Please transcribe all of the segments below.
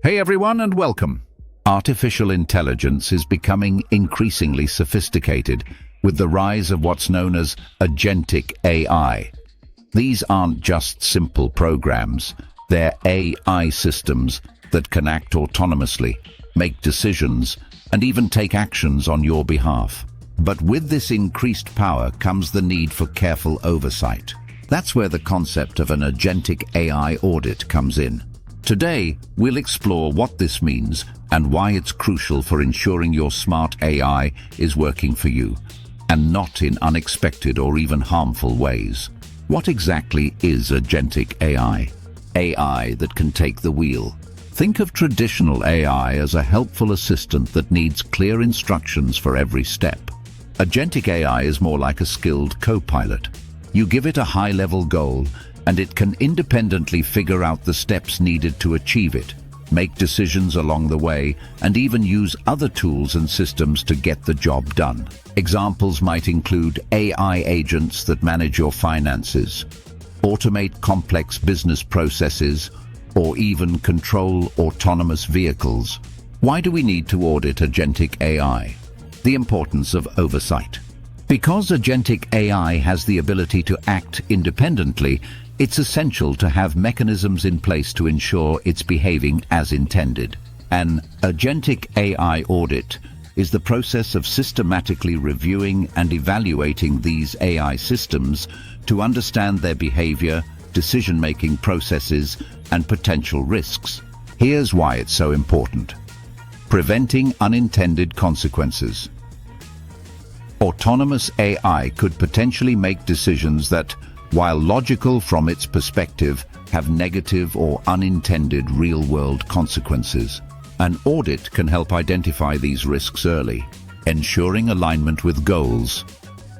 Hey everyone and welcome. Artificial intelligence is becoming increasingly sophisticated with the rise of what's known as Agentic AI. These aren't just simple programs, they're AI systems that can act autonomously, make decisions, and even take actions on your behalf. But with this increased power comes the need for careful oversight. That's where the concept of an Agentic AI audit comes in. Today, we'll explore what this means and why it's crucial for ensuring your smart AI is working for you, and not in unexpected or even harmful ways. What exactly is Agentic AI? AI that can take the wheel. Think of traditional AI as a helpful assistant that needs clear instructions for every step. Agentic AI is more like a skilled co-pilot. You give it a high-level goal, and it can independently figure out the steps needed to achieve it, make decisions along the way, and even use other tools and systems to get the job done. Examples might include AI agents that manage your finances, automate complex business processes, or even control autonomous vehicles. Why do we need to audit Agentic AI? The importance of oversight. Because Agentic AI has the ability to act independently, it's essential to have mechanisms in place to ensure it's behaving as intended. An Agentic AI audit is the process of systematically reviewing and evaluating these AI systems to understand their behavior, decision-making processes, and potential risks. Here's why it's so important. Preventing unintended consequences. Autonomous AI could potentially make decisions that, while logical from its perspective, have negative or unintended real-world consequences. An audit can help identify these risks early, ensuring alignment with goals.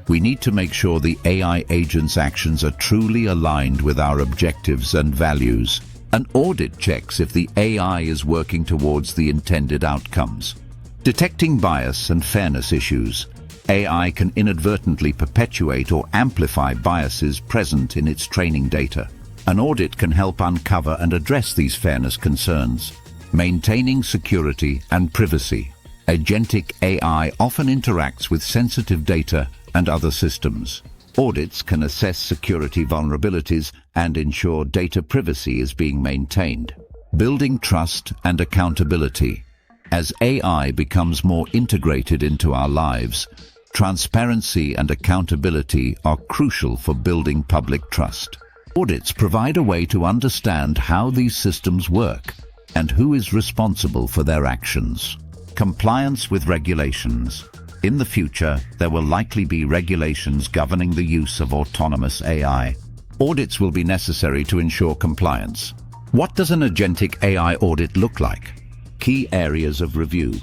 We need to make sure the AI agent's actions are truly aligned with our objectives and values. An audit checks if the AI is working towards the intended outcomes. Detecting bias and fairness issues. AI can inadvertently perpetuate or amplify biases present in its training data. An audit can help uncover and address these fairness concerns. Maintaining security and privacy. Agentic AI often interacts with sensitive data and other systems. Audits can assess security vulnerabilities and ensure data privacy is being maintained. Building trust and accountability. As AI becomes more integrated into our lives, transparency and accountability are crucial for building public trust. Audits provide a way to understand how these systems work and who is responsible for their actions. Compliance with regulations. In the future, there will likely be regulations governing the use of autonomous AI. Audits will be necessary to ensure compliance. What does an Agentic AI audit look like? Key areas of review.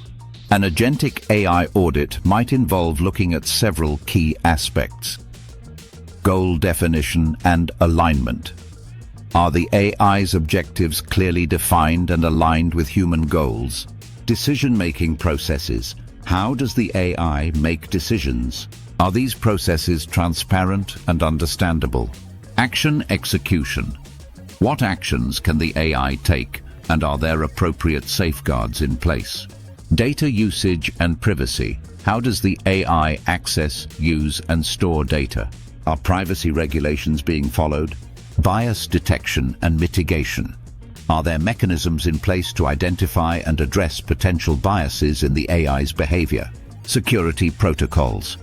An Agentic AI audit might involve looking at several key aspects. Goal definition and alignment. Are the AI's objectives clearly defined and aligned with human goals? Decision-making processes. How does the AI make decisions? Are these processes transparent and understandable? Action execution. What actions can the AI take, and are there appropriate safeguards in place? Data usage and privacy. How does the AI access, use, and store data? Are privacy regulations being followed? Bias detection and mitigation. Are there mechanisms in place to identify and address potential biases in the AI's behavior? Security protocols.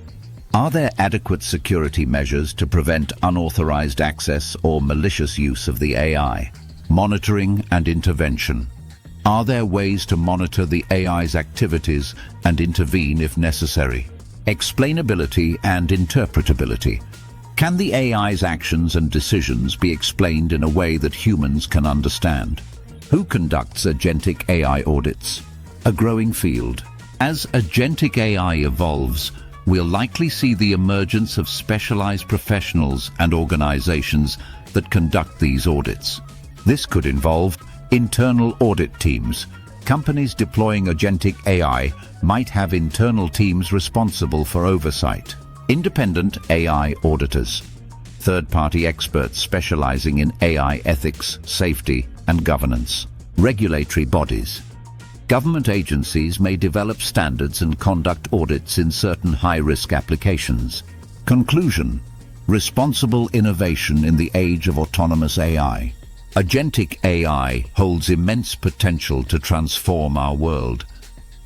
Are there adequate security measures to prevent unauthorized access or malicious use of the AI? Monitoring and intervention. Are there ways to monitor the AI's activities and intervene if necessary? Explainability and interpretability. Can the AI's actions and decisions be explained in a way that humans can understand? Who conducts Agentic AI audits? A growing field. As Agentic AI evolves, we'll likely see the emergence of specialized professionals and organizations that conduct these audits. This could involve internal audit teams. Companies deploying Agentic AI might have internal teams responsible for oversight. Independent AI auditors. Third-party experts specializing in AI ethics, safety, and governance. Regulatory bodies. Government agencies may develop standards and conduct audits in certain high-risk applications. Conclusion: responsible innovation in the age of autonomous AI. Agentic AI holds immense potential to transform our world,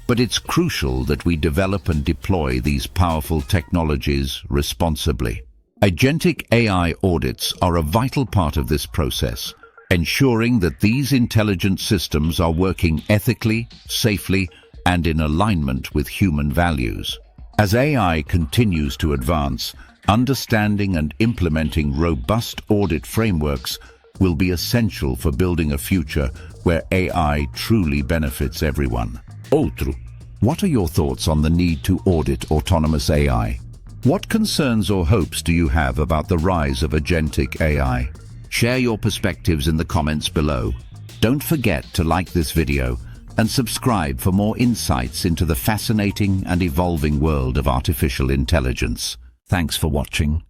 but it's crucial that we develop and deploy these powerful technologies responsibly. Agentic AI audits are a vital part of this process, ensuring that these intelligent systems are working ethically, safely, and in alignment with human values. As AI continues to advance, understanding and implementing robust audit frameworks will be essential for building a future where AI truly benefits everyone. Dhruv, what are your thoughts on the need to audit autonomous AI? What concerns or hopes do you have about the rise of agentic AI? Share your perspectives in the comments below. Don't forget to like this video and subscribe for more insights into the fascinating and evolving world of artificial intelligence. Thanks for watching.